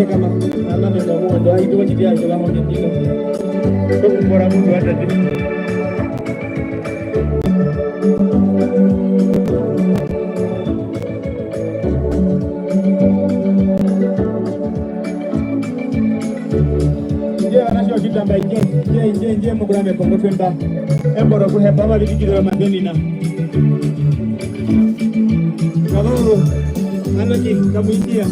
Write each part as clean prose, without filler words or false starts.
Hata kama nani ndio mmoja hiyo kidia kila mmoja ndio. Kwa bora mtu hata ndio. Kitamba je mugrambe kongo twemba embora kuheba babirikiro madenina kaburo anaki kamuitia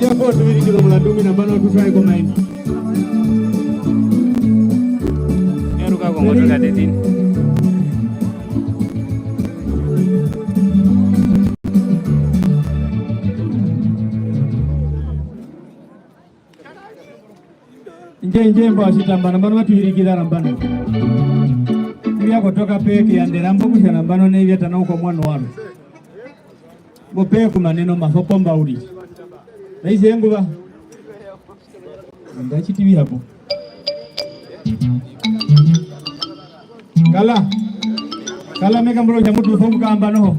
ya bodo birikiro mulandumi na bana tutwaye ko maini eruka ko ngoto kadetini nje mbashi tambana bano batuyirikira rambano bya kutoka peke ya nderambo kusha rambano ne byata na uko mwana wano bope ku maneno mafopo mbauli naize nguba ngachi tibi hapo kala meka mbro cha mutu fomu kamba no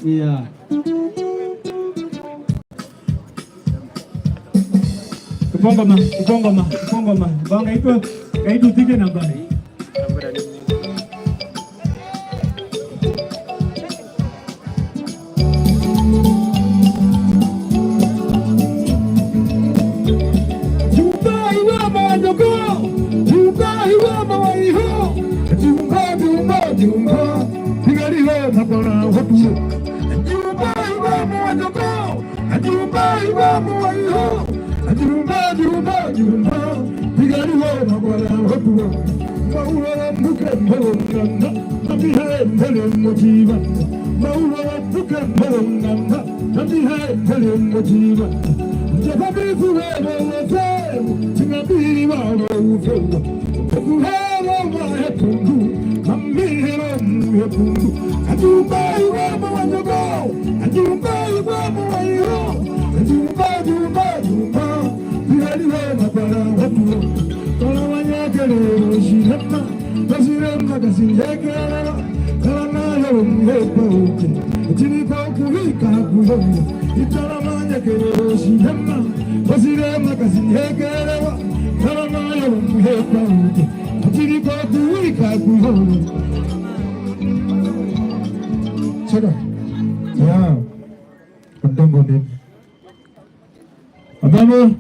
yeah. Kupongoma. Banga itu tike namba. Abamo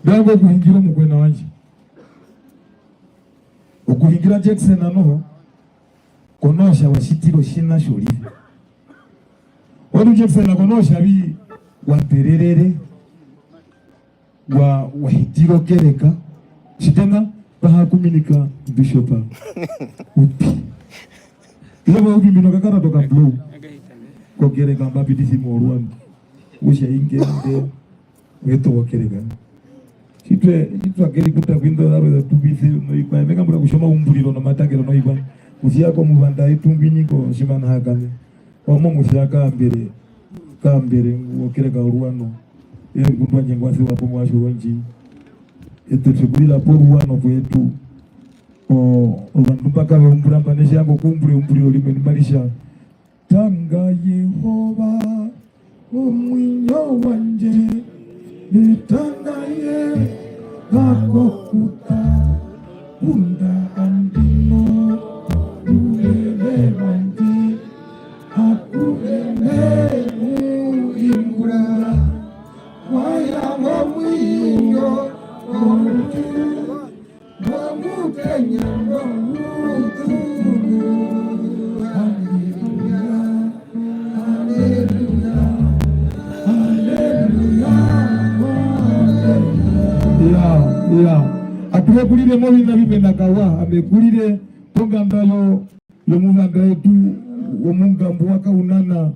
dago kuhingira mugwena wanje okuhingira Jackson anoho konosha washitiro shina shuri wadu Jackson akonosha bi watererere wahitiro kereka shitanga baha kuminika bishopa uti lebo ubimino kakara toka blue ko kereka mbapitisi moruan usha ingende weto wakereka Itwe akeli kuta kwindo daro tubise no ikwa meka mbura kushoma umbuliro no matakero no ikwa usiako mubanda itumbiniko shimana hakane omo musiaka kambere wokereka uruano ngundwa njengwasi wapo mwasho wanji etetukulila po ruano kwetu mpaka umbulamba nesha yango kumbule umbuliro limwe nimalisha tanga Yehova omwinyo wanje nitangaye gakokuta unda andino ulele wanje hakulele uimbura waya mwinyo omutu mwamutenya omutu atuwekulire mobina bimena kawa amekulire pongambalo yomuvanga yetu omungambo wakaunana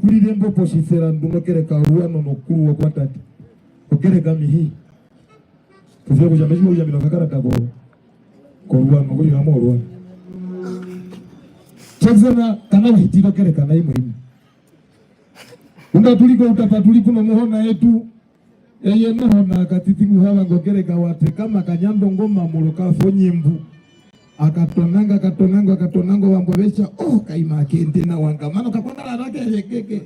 kulire mbo posifera ndunokereka ruano nokuru wakwatati okereka mihi kuzio kujameshiwa ujamino kakarata ko ruano kujama ruano chazana kana wahitiro kereka na imuhimu unga tuliko utapatuliku no muhona yetu eye naho na katitingu hawa ngogereka wate kama kanyando ngoma muloka fonyimbu akatonanga wambwebesha kaima kente na wangamano kakonda la nake yekeke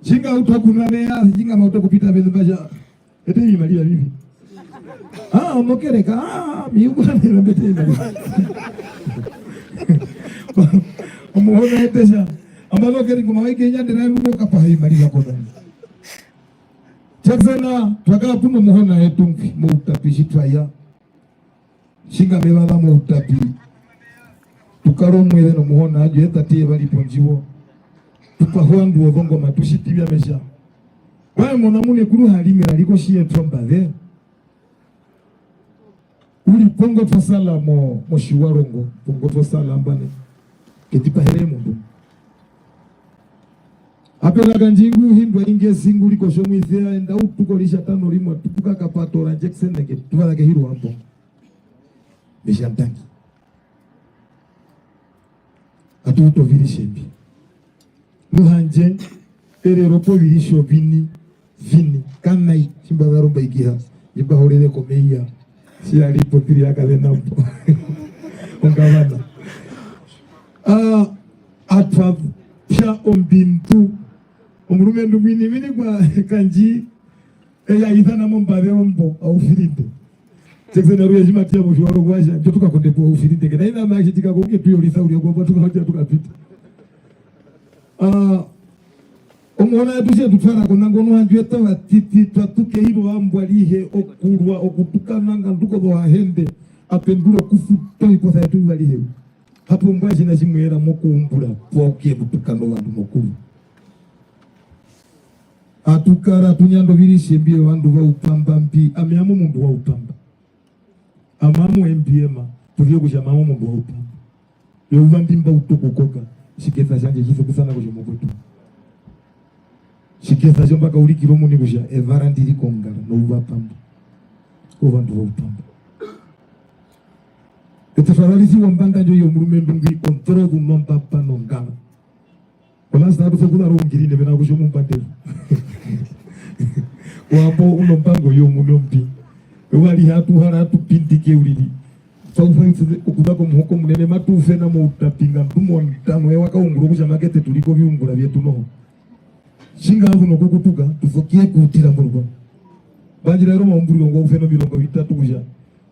chinga utakunane ya chinga mauto kupita bezi basha ete imalia bibi mokereka miugwa ni mbete imalia umuhona etesha amalo keri kumawaike nyandira yuko kapa imalia koda Jacksona twaka puno muhona etungi muutapishi twaya shinga mebala muutapi tukaro mwele no muhona ajo etatie bali ponjiwo tukahwandu obongo matushiti bya mesha kwa mona mune kuru halime aliko shie tromba the uli pongo tosala mo shiwarongo pongo tosala mbane ketipa hele mundu apela kanjingu hindwa inge singu liko shomu ithea enda utukolisha tano limwa tupuka kapatora Jackson nege tuvala ke hiru hapo meshantangi atuto vilishembi nuhanje ere ropo vilisho vini kanai chimba zaromba ikiha jimba horele komeia si alipo tiri akale nampo ongavana atwa pia ombintu umurume ndumini mini kwa kanji eya ithana mombave ombo au filinde Jackson aruye jima tia mshwaro kwaja ndio tukakonde kwa ufilinde kena ina maji tikakoke tu yolisa uli kwa tukahoja tukapita omwana yatuje tutwara konangono hanjweta watiti twatuke hilo ambwalihe okurwa okutukana nganduko bo hende apenduro kufuto iko sa tu walihe hapo mbwaje na jimwera mokumbura poke butukano bandu mokuru atukara tunyando vilishembie wandu wa upamba mpi ameamu mundu wa upamba amamu empiema tulio kushamamu mundu wa upamba yeuva ndimba utokukoka shiketha shanje jizo kusana kushomokotu shiketha shomba kauli kiromu ni kusha evara ndiri kongara no uva pamba uvandu wa upamba etefaralisi wambanga njo yomurume ndungi kontro kumomba panongana Ola stadu sekula rongirine bena kushomu mpandelu wapo unompango yo munombi wali hatu haratu pintike ulili saufa ukubako muhoko munene matufe na muutapinga mtumo ntano waka ungurukusha makete tuliko viungula vyetu noho shinga havu nokukutuka tufokie kutila murugo banjira roma umburi ngo ufeno milongo vitatu kusha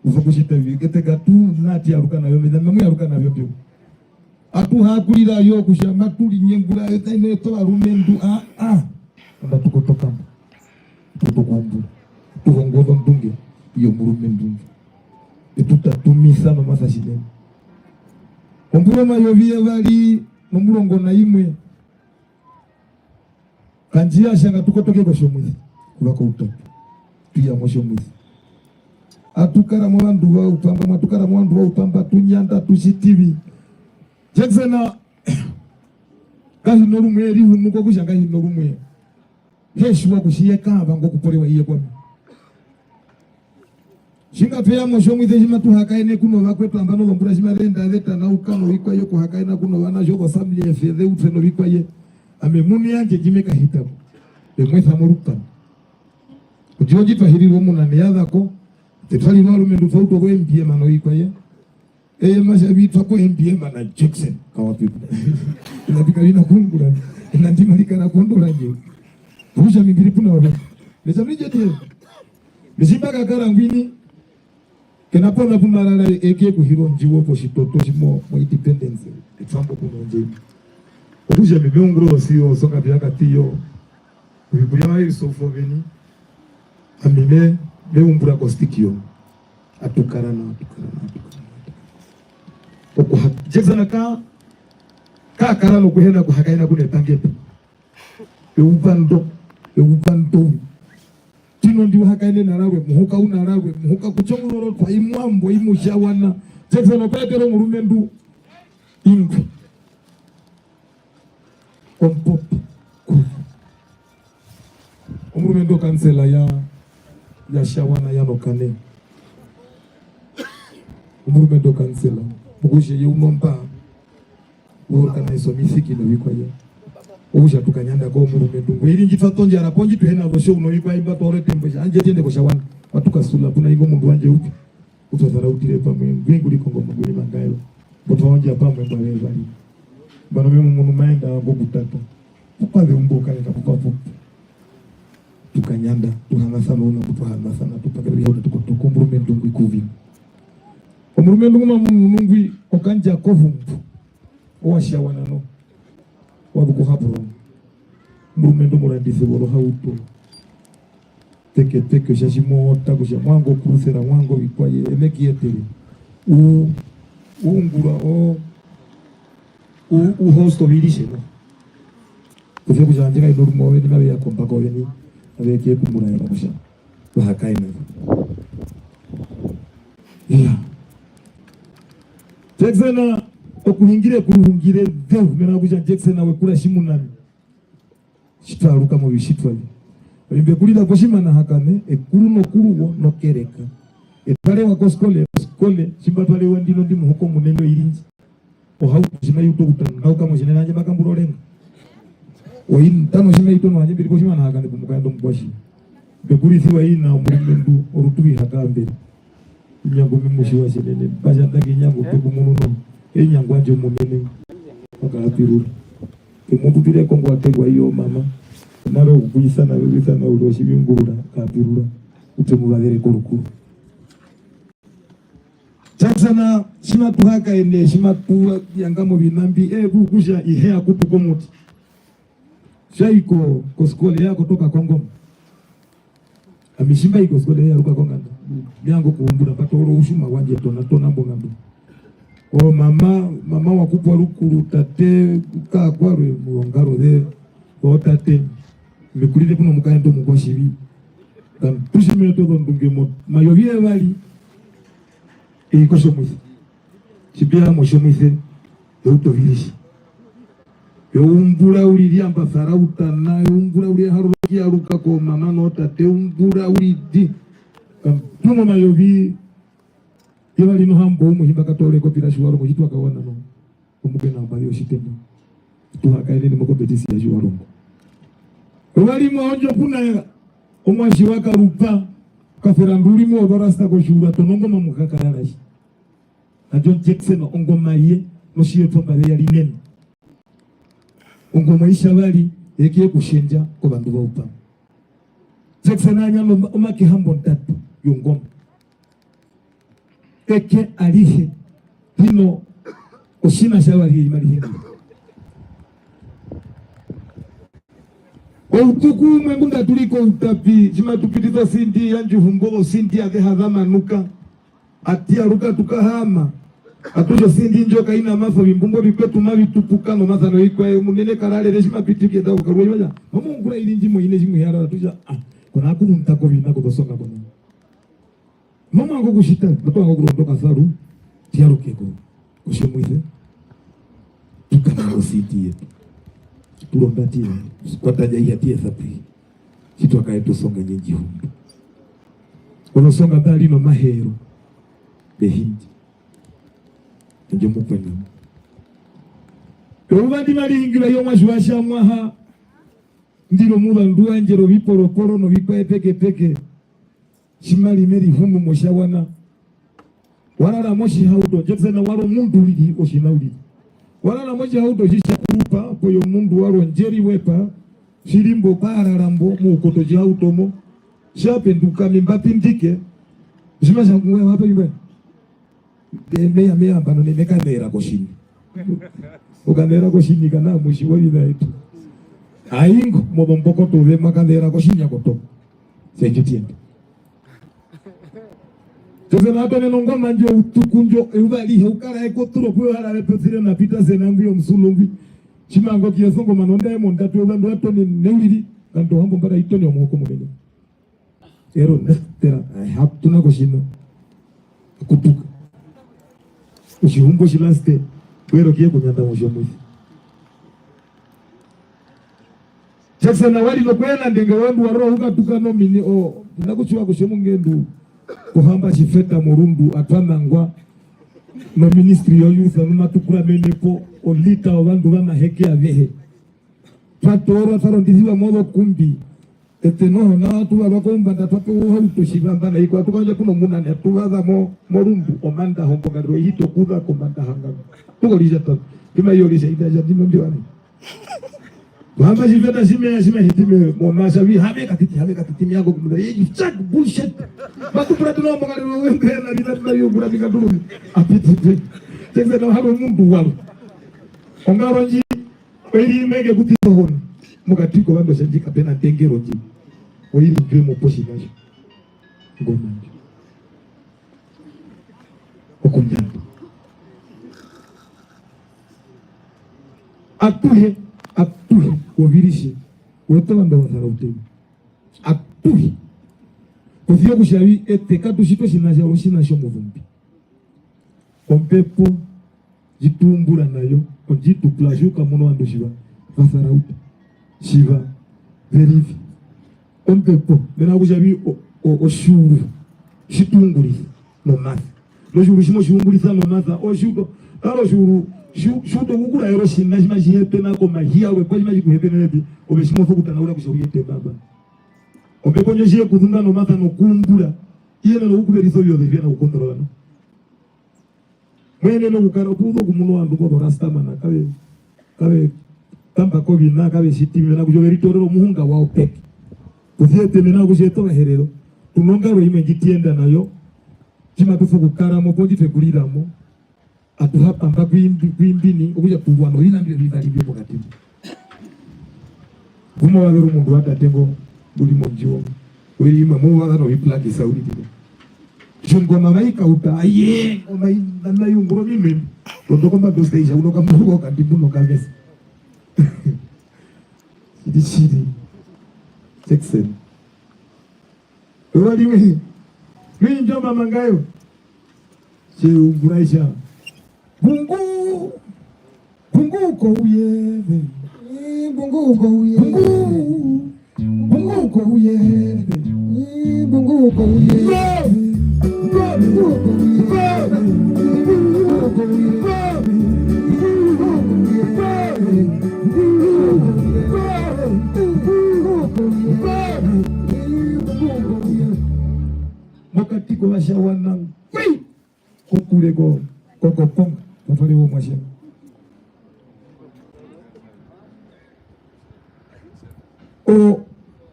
ufokushita vikete gatu nati aruka nayo memu aruka nayo byo atu hakulira yo kusha matuli nyengula yote ine to arumendu anda tukotoka tutokumbura tuhongoza ndunge iyo murume ndunge etutatumisa no masashide omburo mayovie bali nomurongo na imwe kanjia shanga tukotoke ko shomwizi kulako utapi tuya mosho mwizi atukara mwandu wa upamba matukara mwandu wa upamba tunyanda tushitivi Jackson kazi norumwe ri humuko kushanga norumwe heshwa kushiyeka bango kupolewa iye kwa shinga pia mosho mwize shima tuhakaine kuno bakwetu ambano lombura shima renda leta na ukano wikwa yo kuhakaina kuno wana jogo family efede utreno wikwa ye amemuni yanje jimeka hitabu emwetha moruka ujoji twahiri womu na niadha ko tetwali walume ndufauto kwa MPM ano wikwa ye mashabi twako MPM na Jackson kawa pipa inapika wina kungura inandimalika na kondola nje Rusha mingiri puna wabe. Nizamije tiyo. Nizimbaga karangwini. Kenapona pumarala eke kuhiro njiwo po shitoto shimo mo independence. Etsambo kuno njeni. Rusha mibongro siyo songa biaka tiyo. Kuhibuya hii sofo veni. Amine leumbura kostikio. Atukarana. Jackson ka karano kuhena kuhakaina kune tangepe. Eupando tino ndi hakaine narawe muhuka unarawe muhuka kuchongoro kwa imwambo imushawana Jackson opetero murume ndu ingwe kompopi umurume ndo kansela ya shawana ya nokane umurume ndo kansela mugushe yunomba uorganizo misiki na wikwa ya Usha tukanyanda kwa Murumendungu ili njifatonja araponji tuhena rosho unoipa imba tore tembo anje tende kwa shawana watuka sula kuna ingo mundu wanje upi utazara utile pamwe mbingu likongo mguni mangailo botonja pamwe mbale bali bana memu munu maenda ngo butata kupale umboka leta kukapo tukanyanda tuhana sana una kutuhana sana tupakali yote tuko Murumendungu ikuvi Murumendungu mamunungu okanja kovumbu washawana no wabuko hapo Murumendo murandise boro hauto teke shashimo takusha mwango kurusera mwango bikwaye emekiyeteri ungura hosto bilishe no kufye kujanjira inormo we nimabe yakomba ko beni abeke kumura yakusha bahakaina Jackson okuhingire kuruhungire devu mena kuja Jackson nawe kula shimunani shitaruka mu bishitwa bimbe kulida koshimana hakane ekuruno kuruwo no kereka etale wako skole shimba pale wendino ndi muhoko munendo irinzi ohau shima yuto utano au kama shine nanje bakamburo lenga oyin tano shima yuto nanje biri koshimana hakane kumukando mboshi bekulisiwa ina Murumendo orutubi hakambe nyango mimushi wa shenene bajanda kinyango pekumununo enyango anje munene bakapirura umuntu bire kongo ategwa iyo mama naro kuyisana wibisana uroshi bingurura kapirura utemubagere korukuru Jacksana shima tuhaka ene shima tu yangamo binambi kukusha ihe akutuko muti shaiko koskole yako toka Kongo amishimba iko skole ya ruka Kongo nyango kuumbura patoro ushuma wanje tona mbongambo o mama wakupwa rukuru tate ka kwarwe muongaro de o tate mikulide kuno mukaendo mukoshibi kan tushime todo ndungemo mayovie bali ikoshomuze chibia moshomuze yoto vilishi umbura uri amba sarauta na umbura uri haruki aruka ko mama no tate umbura uri di kan tuno mayovi yabali no hambo muhimba katole ko pirashwaro ko hitwa kawana no umugena mbali shitembo tuhakaene ni mokopetisi ya jwaro wali mwanjo kuna omwashi wakarupa kafera nduri mo barasta ko shura tonongo mamukaka yarashi John Jackson ongoma ye no shiyo tomba ya linene ongoma ishabali yekiye kushenja ko bandu baupa Jackson anyalo omake hambo ntatu yongoma eke alihe hino oshina shabali imali hingi Outuku mwengunda tuliko utapi jima tupitiza sindi yanju humbolo sindi ade hadhama nuka atia ruka tukahama atujo sindi njoka ina maso bimbumbo bikwetu mabi tupukano masano ikwe munene karale reshima pitike da ukarwe baja mamungura ilinji mo ine jimu yara tuja kuna akuru mtako binako tosonga kono mama ngo kushita bato ngo kurondoka saru tiaruke ko ushemwize tukana sindi yetu turondatia kwataja hii atia sapi kitu akaeto songa nyenji humbu unosonga bali no mahero behindi nje mupena ubandi maringira yo mwashwasha mwaha ndiro muba nduwa njero biporokoro no bikwaye peke shimali meri humbu moshawana warara moshi hauto Jackson waro mundu lidi oshinauli warara moshi hauto shisha kurupa koyo mundu waro njeri wepa shirimbo bararambo mukoto hauto mo shapenduka mimbapindike shimasha kuwe hapa ibe meya mbano nemekanera koshini ukanera koshini kana mushi wali daitu aingo mobomboko tove makanera koshini yakoto sejutiende Jackson hata nenongoma njo utukunjo ubali ukara ekoturo kwa hala lepetire na pita zenangu yo msulumbi chimango kiyesongo manonda emo ndatu bandu atoni neuliri kanto hambo mbara itoni omoko munene ero nestera hatuna koshino kutuka ushihumbo shilaste wero kiye kunyanda moshomuzi Jackson wali lokwena ndenge wandu waro ukatuka no mini o ndakuchiwa kushomu ngendu kuhamba chifeta murundu atwanangwa no ministry yo youth no matukura menepo olita abandu bamaheke avehe twatora tarondisiwa modo kumbi no na tu abakomba ndatoke uho tushibamba na iko tukanja kuno munane tugaza morumbu omanda hombo gadro hito kuda komanda hanga tukolija to kima yolisa idaja dimo ndiwani Mama jiveta sime hitime mama vi habe katiti miago kumda yi chat bullshit batu pura tuno mangale wembe na dinatna yo pura dikaduru apiti teze no habo mundu walo ongaronji weli mege kutito hon mukatiko bando shanjika pena tengeronji weli ngemo poshi najo ngomanje okumjando atuhe wavirishe wetawanda wazara utemu atuhi kufia kushawi katu shito shinaja ushinasho muvumbi ompepo jitumbula nayo onjitu plajuka muno ando shiva wazara uta shiva verivi ompepo nena kushawi oshuru shitungulisa no masa lo shuru shimo shungulisa no masa oshuto alo shuru shuto kukula ero shina shima shihete na koma hiya we kwa shima shikuhete nebi obe shimo fokuta na ula kushawiyete baba obe konyo shiye kuzunga no mata no kumbula iye na ukube riso yoze vya na kukontrola no mwene no kukara kuzo kumuno wandu kwa rasta mana kawe kamba kobi na kawe shitimi na kujo veritorero muhunga wao peki kuziyete mena kusheto wa herero tunonga ro ime jitienda na yo shima tufu kukara mo ponji fekulira mo atuhapa mpa kwimbini okuja kuwano hina mbile vivalibyo pokatimu kuma waleru mundu wata tengo buli monjiwo weli ima muwa wano hiplaki saudi tiko chungo mamaika uta aye omai nana yunguro mime tondo koma dosteisha unoka mungu wakatimu noka vesi chidi Jackson wali mimi njoma mangayo che unguraisha Bungu ko uyebe bungu ko uyebe bungu ko uyebe bungu ko uyebe bungu ko uyebe wakati ko washawana kokule ko kokopong Tafali wo mwashe.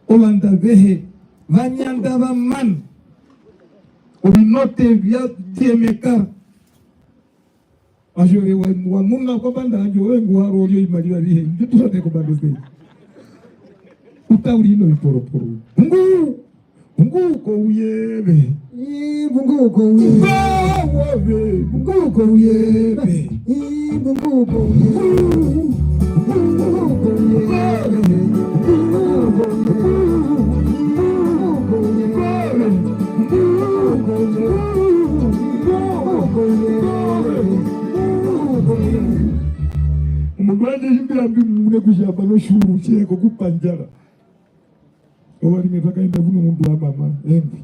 Olanda vehe vanyanda vaman obinote vya tiemekar ajowe wa muna kwa banda ajowe nguharo olio imaliwa vihe njutu sote kwa bando sei utauri ino iporoporo Bungu ko uyebe bungu ko uyebe bungu ko uyebe bungu ko uyebe Mugwanje shimbira mune kushamba no shuru cheko kupanjara Owali metaka enda kuno mundu wa mama embi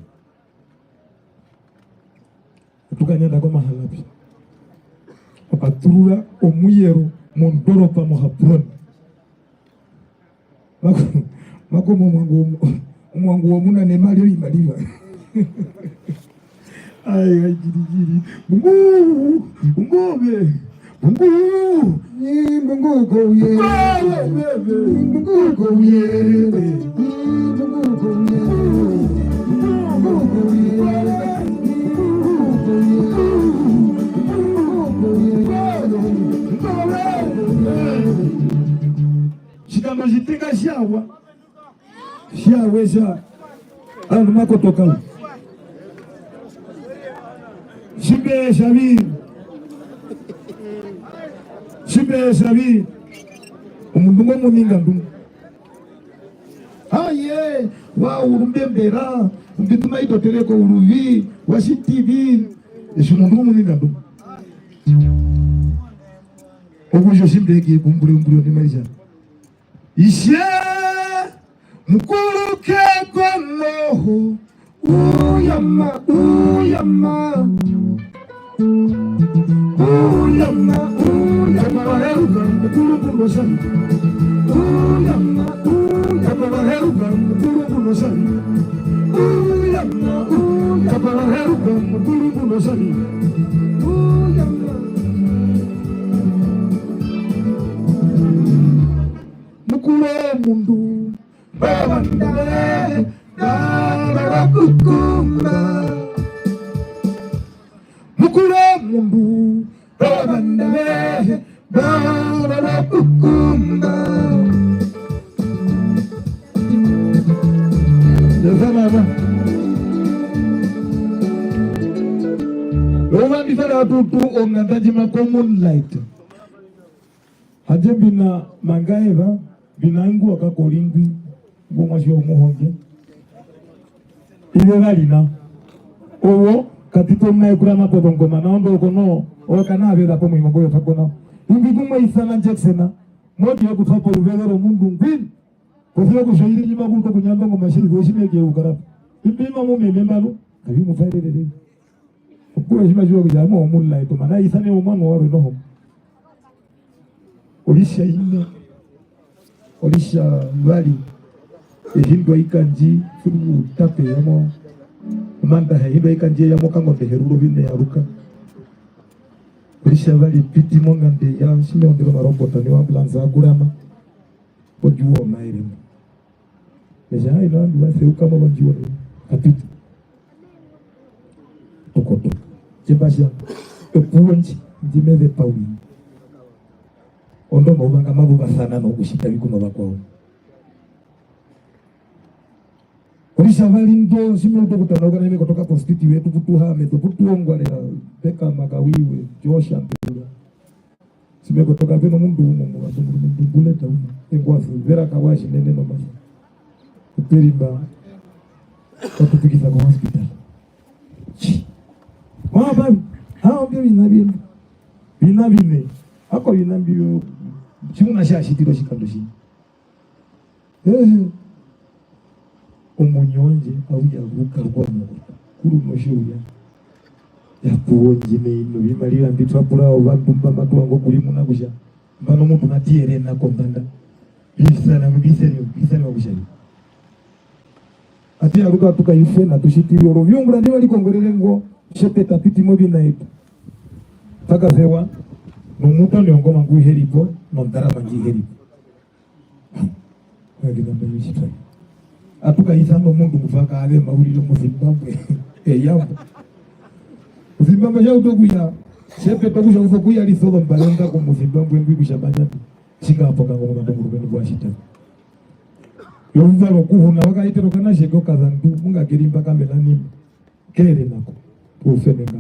tukanyanda kwa mahalapi apaturula omuyero mondoro pa mohapron mako mwangu wa muna ne malio imaliva ay jiri mungu ko ye mungu ko ye Shikama jitinga shawa anu mako toka Shibe shabi Umundungo muninga ndungu Aye wa urumbembera Umbituma itotereko uruvi Washi TV Shumundungo muninga ndungu Ogujo shimbeki kumburi ni maisha Ishe mkuruke kwa noho Uyama mkuruke kwa noho sani kapala heruka mukulu sani mukulu mundu babandale dara kukumba mukulu mundu babandale dara kukumba Roma bisara tutu ongandaji common light. Haje bina mangaeva binangu akakolingwi ngomwashi omuhonge. Ile valina. Owo katito mnae kurama podongoma naondo kono okana avela pomo imamboyo takona. Ingiguma isana Jacksona. Modi ya kutapa uvegero mundu ngwini. Kofia kushairi nyima kuto kunyamba ngomashiri goshimege ukarapu. Ibima mume membalo kabi mufairere. Okuwa shima jwa kujama omulla ito mana isane omwana waro noho. Olisha ine. Olisha wali. Ehindwa ikanji furu tape yamo. Manda hindwa ikanji yamo kangote heruro vine yaruka. Olisha wali piti mongande ya shime ondiro marobota ni wambulanza agurama. Ojuwa mairemu. Meja ina nduwa seuka mama juwa kapiti. Tokoto. Jebasha. Epuwanchi. Njimele pauli. Ondo mawanga mabuga sana na ukushita wikuma wakwao. Olisha wali ndo shime uto kutanoga na ime kutoka postiti wetu putuha meto putuongwale peka magawiwe josha mpula. Shime kutoka veno mundu umu mbuleta umu. Engwafu vera kawashi nene no masa. Uperimba watupikisa kwa hospitali. Wababi, hao mbio vinabine. Hako vinambio, chimuna shashitiro shikando shi. Omunyonje, au ya vuka kwa mungu. Kuru moshuya. Ya puonji ne ino, vimalira mbitu wapula wabumba matu wango kulimuna kusha. Mbano mtu natiere na kombanda. Bisana wakushari. Ati aruka tukaife na tushitiri oro vyungura ndiwa likongorele ngo shepe tapiti mobi na etu taka sewa numuto niongoma ngui heripo nontara manji heripo wagina mbeli shitai atuka isano mundu mufaka ave maulilo Zimbabwe yambo Zimbabwe ya utoku ya shepe tokusha ufoku ya lisoba mbalenda kwa Zimbabwe ngui kushabanyatu shika hapo kango mga ndongurubeni kwa shitai Yonzalo kuhuna wakaitero kana sheko kazandu munga kirimba kamela nini kere nako ufenenga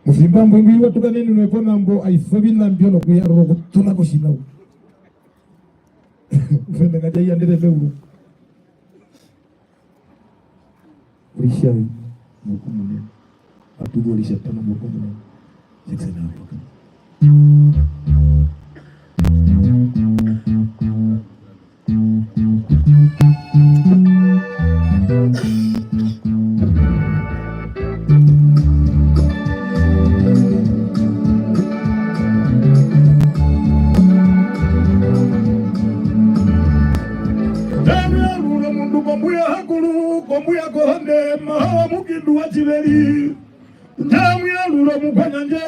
Zimbabwe ngwi watu kaneni nwepona mbo aisabina mbiono kuyaro kutuna kushina ufenenga jai andere meuru ulisha mukumune atugo ulisha tano mukumune seksena waka Kombuya kohande mahawa mukindu wa chiveli Njamu ya luro mkwanyanje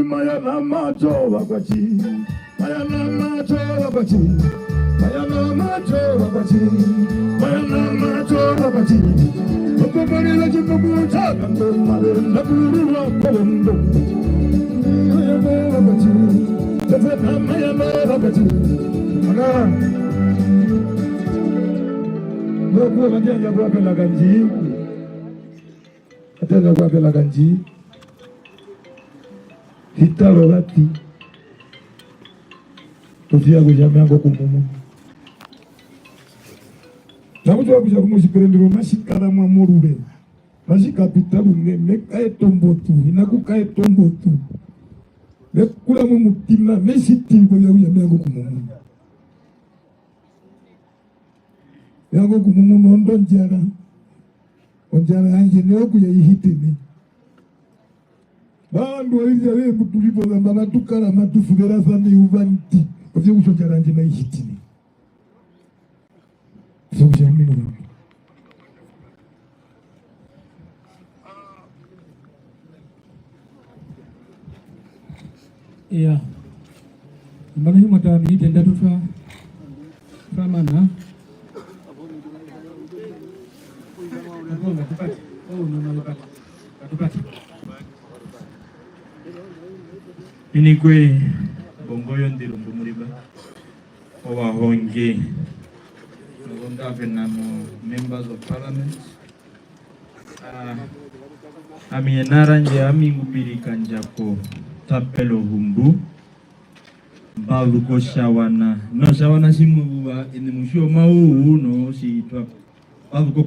Mayana macho wakwachi Mayana macho wakwachi Mayana macho wakwachi Mayana macho wakwachi Ukubali la chikubu chaka Ndumale nakuru wa kondo Mayana wakwachi Tefeta mayana wakwachi Magara Kwa kajenga kwa pela kanji kajenga kwa pela kanji hitaro rati tofia kujamia kwa kumumu Namutu wa kuja kumushipirendiro mashikara mwamurube mashikapitabu mekae tombotu inakukae tombotu mekula mumutima meshitiri kwa kujamia kwa kumumu Yango kumumu nondo njara anje neoku ya ihitini Bandu waliza we mtulipo zambana tukara matufugera sana yuvanti Kufia kusho njara anje na ihitini Yeah. Mbana hiyo matabi tenda tufa mana. Ini kwe bongoyo ndiro mbumuriba owa honge ngonda venamo members of parliament amienara nje amingubirika njako tapelo humbu baluko shawana no shawana simuwa ene mushio mau no shitwa baluko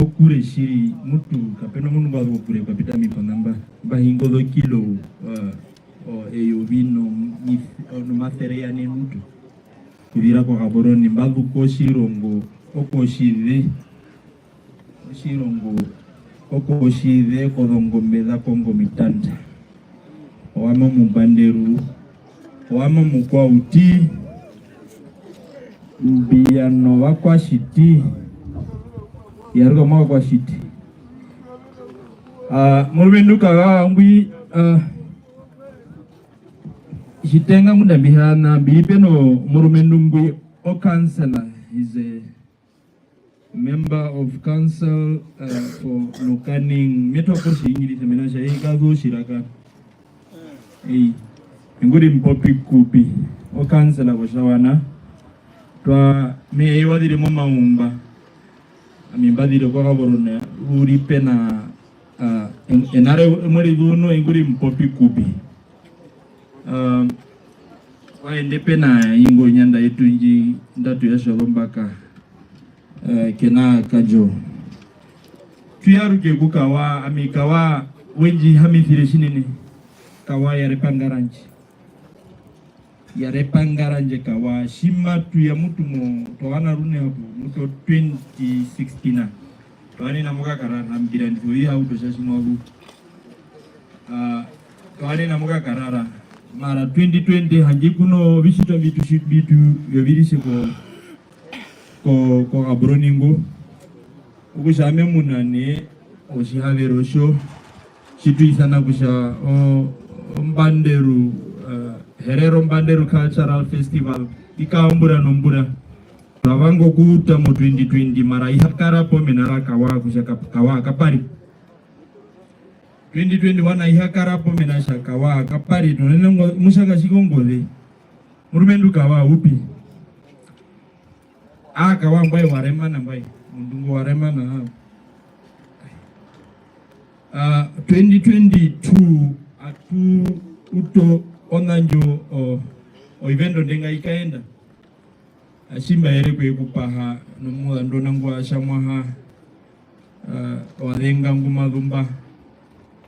kure shiri mutu kapeno munu baluko kure kapita mipangamba bahingo do kilo eyo vino no materia ne mutu kudira kwa kaboroni baluko shirongo okoshide okoshide kodongo meda kongo mitanda wama mubanderu wama mukwa uti mbiyano wakwa shiti yaruka mwa kwa shiti murubenduka ngwi shitenga munda bihana bilipeno murumendungwi o councillor is a member of council for Lukaning Metropole English Menasha Ikazo Shiraka nguri mpopi kupi o councillor kwa shawana twa me wadire mo maumba amimbadire kwa kaborona uri pena enare muri duno nguri mpopi kupi waende pena ingo nyanda yetu inji ndatu ya sholombaka kena kajo tuyaruke kukawa amikawa wenji hamithire shinini kawa yarepangaranje kawa shima tu ya mutu mo towana rune hapo muto 2016 toani na muka karara mbira ndivyo hii au toshashimwa hu toani na muka karara mara 2020 hanji kuno visita bitu yovirise ko abroningo ukushame munane oshihaverosho shitu isana kusha mbanderu Herero Mbanderu Cultural Festival ikambura nombura ravango kuta mo 2020 mara ihakara po menara kawa kushaka kawa kapari 2021 ihakara po menasha kawa kapari tonengo mushaka shikongole murumendu kawa upi kawa mbai waremana mbai mundungo waremana 2022 atu uto onanjo o evento ndenga ikaenda ashimba ere kwe kupaha nomula ndonangwa shamwaha walenga ngumadumba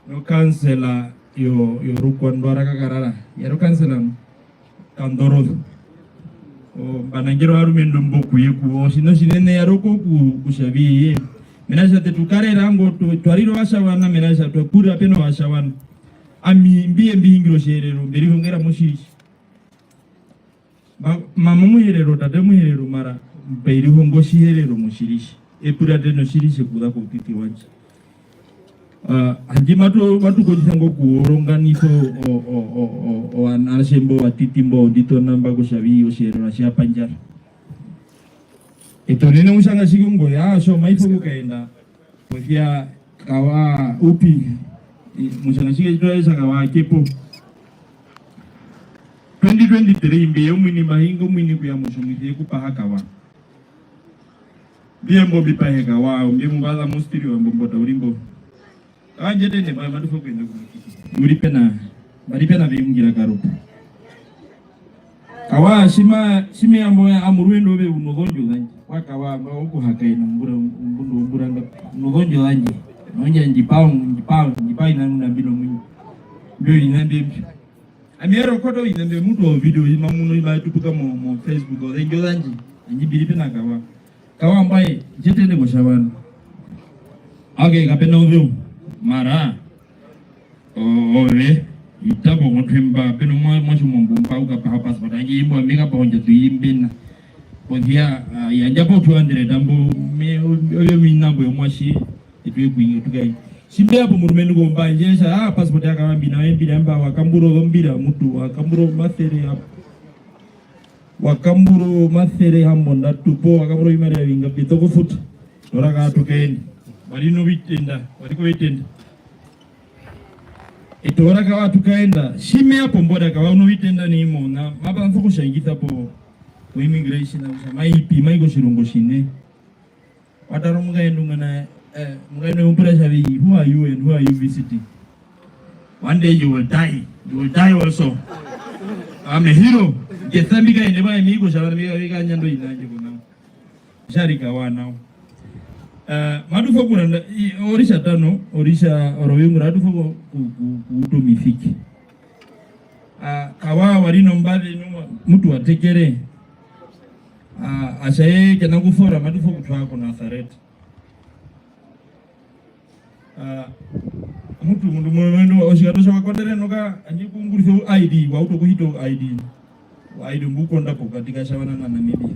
no kansela yo rukwandwara kakarara yaro kansela kandoro banangiro harumendo mboku yeku osino shinene yaroko kushabiye menasha tetukare rango twariro washawana menasha twakura peno washawana ami mbiye mbihingiro sherero mberi hongera mushirishi mama muherero tate muherero mara mberi hongo shiherero mushirishi epura deno shirishi kuda ko titi wanje hanji matu kodisango kuoronganiso o anashembo watitimbo dito namba ko shabi oshero ashia panjar etonene mushanga shigongo ya so maifo kaenda pofia kawa upi mushanga shige kawa kepo 2023 mbe yomwini mahingo mwini kuya mushumite kupaha kawa biembo bipahe kawa mbe mbaza mustiri wa mbota ulimbo Anjete ne ba madu foko ndo muri pena bari pena be ngira karupa kawa shime amoya amuruendo be unogonjo zanje wakawa uko hakaina mbura unogonjo zanje nonja njipai na bino mwini ndio inambe amiero kodo inambe muto video imamuno imatupuka mo Facebook ozenjo zanje njibiri pena kawa mbaye jete ne goshabana age kapena ovyo mara ove itabo ngothemba peno mwacho mongompa ukapa passport anje imbo ameka bonja tuimbena podia yanja po 200 dambo me oyo minambo yomwashi etwe kwinyo tukai Shimbe hapo murumeni gomba njesha passport yaka wambina wembira mba wakamburo gombira mutu wakamburo mathere hapo wakamburo mathere hamonda tupo wakamburo imari ya winga bitoko futa oraka atokeeni walino bitenda waliko bitenda ito oraka watu kaenda shime hapo mboda kawa uno bitenda ni imo na maba nfoko shangita hapo kwa immigration na maipi maigo shirungo shine wataro mga endunga na mga umpira shavi who are you and who are you visiting? One day you will die also. I'm a hero. Getambika ineba amigo shabana miga nyando inanje kuna sharika wa now madufa kuna orisha tano orisha orowingu madufa kuto mifiki kawa warino mbali mtu atekere ashaye kana kufora madufa kutwa kuna Nazareth mtu mwendo oshikatosha wakondere noka anjikungurizo ID wa uto kuhito ID wa ID mbukonda po katika shabana na Namibia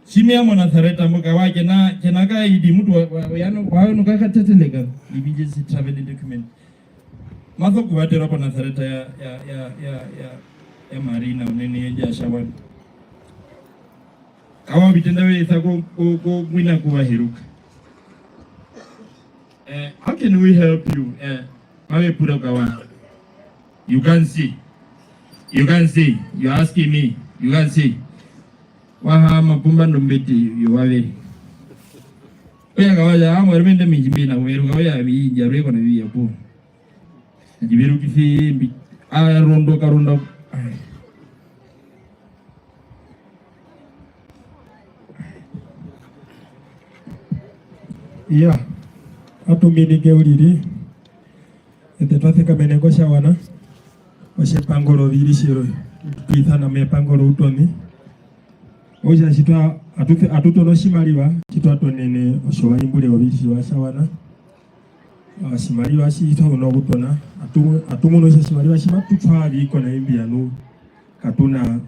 shime amo Nazareth mboka wake na kenaka ID mtu yano wano kaka teteleka emergency travel document mazo kuwatera po Nazareth ya marina unene yenja shabana kawa bitenda we sako ko mwina kuwa heruka. How can we help you? You can see. You're asking me. You can see. Wahama pumba ndombeti yuwawe. Oya kawaja hamu ermende minjimina umeru kawaya jaruye kona viya po. Jibiru kifi rondo karondo. Yeah. Atumini geuriri etetwathika menengo shawana washe pangoro virishiro tuithana me pangoro utoni oja shitwa atutono shimaliwa shitwa tonene oshowa imbule obishi wa shawana shimaliwa shitwa uno butona atumuno shimaliwa shimatu twabi kona imbianu katuna